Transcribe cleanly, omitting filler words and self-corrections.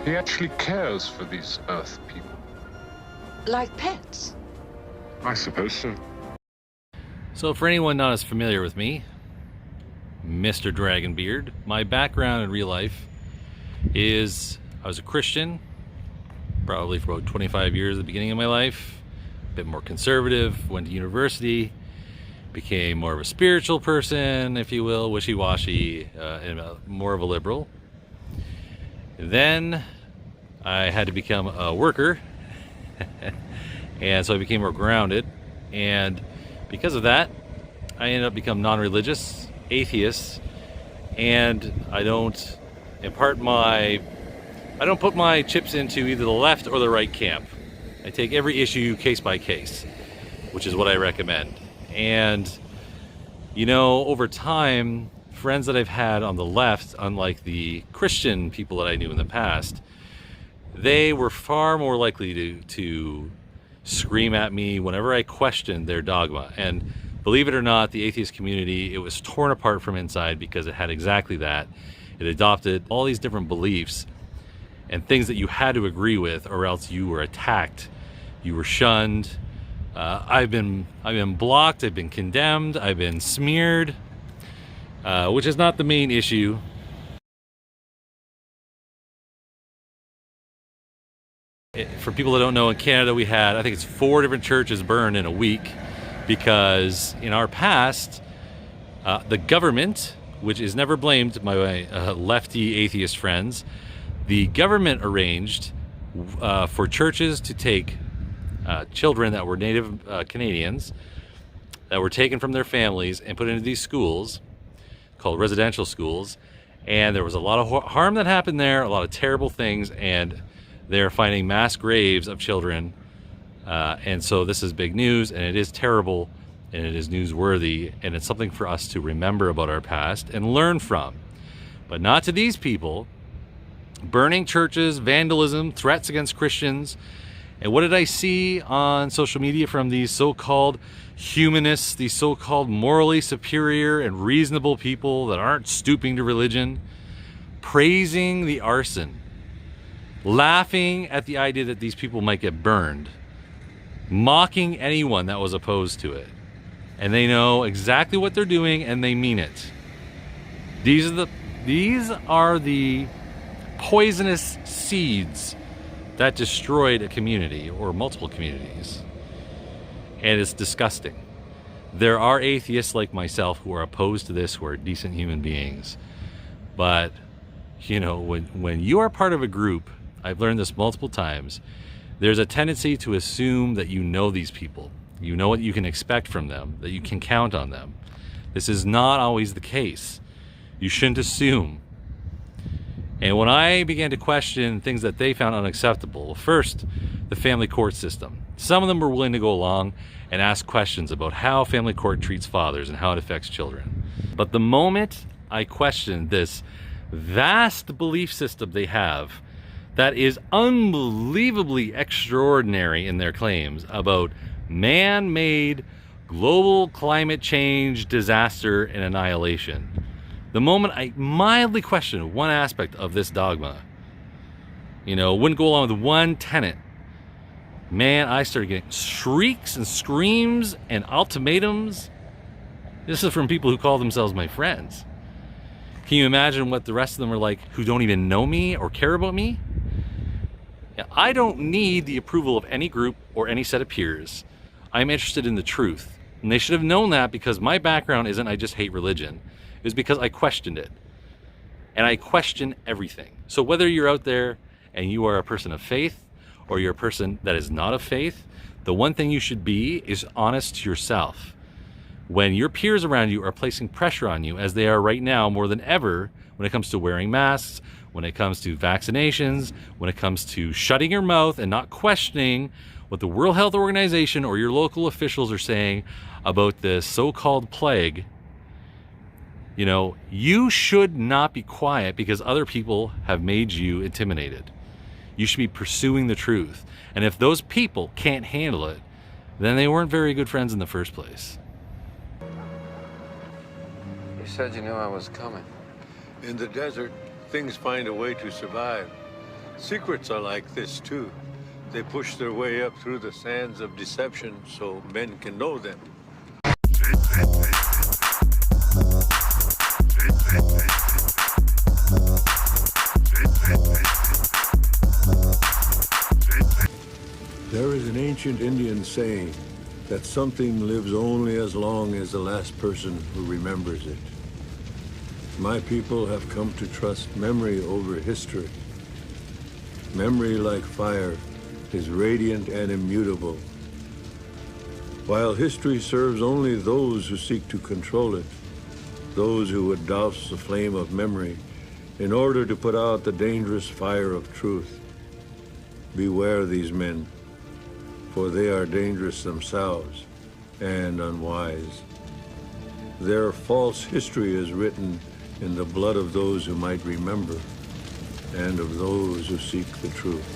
He actually cares for these Earth people. Like pets? I suppose so. So for anyone not as familiar with me, Mr. Dragonbeard, my background in real life is I was a Christian, probably for about 25 years at the beginning of my life, a bit more conservative, went to university, became more of a spiritual person, if you will, wishy-washy, and more of a liberal. Then I had to become a worker, and so I became more grounded, and because of that, I ended up becoming non-religious, atheist, and I don't put my chips into either the left or the right camp. I take every issue case by case, which is what I recommend. And, you know, over time, friends that I've had on the left, unlike the Christian people that I knew in the past, they were far more likely to scream at me whenever I questioned their dogma. And believe it or not, the atheist community, it was torn apart from inside because it had exactly that. It adopted all these different beliefs and things that you had to agree with, or else you were attacked, you were shunned. I've been blocked, I've been condemned, I've been smeared, which is not the main issue. For people that don't know, in Canada we had, I think it's 4 different churches burned in a week because in our past, the government, which is never blamed by my lefty atheist friends, the government arranged for churches to take children that were Native Canadians that were taken from their families and put into these schools called residential schools, and there was a lot of harm that happened there, a lot of terrible things, and they're finding mass graves of children, and so this is big news, and it is terrible, and it is newsworthy, and it's something for us to remember about our past and learn from, but not to these people. Burning churches, vandalism, threats against Christians. And what did I see on social media from these so-called humanists, these so-called morally superior and reasonable people that aren't stooping to religion? Praising the arson, laughing at the idea that these people might get burned, mocking anyone that was opposed to it. And they know exactly what they're doing, and they mean it. These are the poisonous seeds that destroyed a community or multiple communities. And it's disgusting. There are atheists like myself who are opposed to this, who are decent human beings. But, you know, when you are part of a group, I've learned this multiple times, there's a tendency to assume that you know these people. You know what you can expect from them, that you can count on them. This is not always the case. You shouldn't assume. And when I began to question things that they found unacceptable, first, the family court system. Some of them were willing to go along and ask questions about how family court treats fathers and how it affects children. But the moment I questioned this vast belief system they have that is unbelievably extraordinary in their claims about man-made global climate change disaster and annihilation, the moment I mildly questioned one aspect of this dogma, you know, wouldn't go along with one tenet, man, I started getting shrieks and screams and ultimatums. This is from people who call themselves my friends. Can you imagine what the rest of them are like who don't even know me or care about me? I don't need the approval of any group or any set of peers. I'm interested in the truth. And they should have known that, because my background isn't I just hate religion. It was because I questioned it. And I question everything. So whether you're out there and you are a person of faith or you're a person that is not of faith, the one thing you should be is honest to yourself. When your peers around you are placing pressure on you, as they are right now more than ever, when it comes to wearing masks, when it comes to vaccinations, when it comes to shutting your mouth and not questioning what the World Health Organization or your local officials are saying about this so-called plague, you know, you should not be quiet because other people have made you intimidated. You should be pursuing the truth. And if those people can't handle it, then they weren't very good friends in the first place. You said you knew I was coming. In the desert, things find a way to survive. Secrets are like this, too. They push their way up through the sands of deception so men can know them. There is an ancient Indian saying that something lives only as long as the last person who remembers it. My people have come to trust memory over history. Memory, like fire, is radiant and immutable. While history serves only those who seek to control it, those who would douse the flame of memory in order to put out the dangerous fire of truth. Beware these men, for they are dangerous themselves and unwise. Their false history is written in the blood of those who might remember and of those who seek the truth.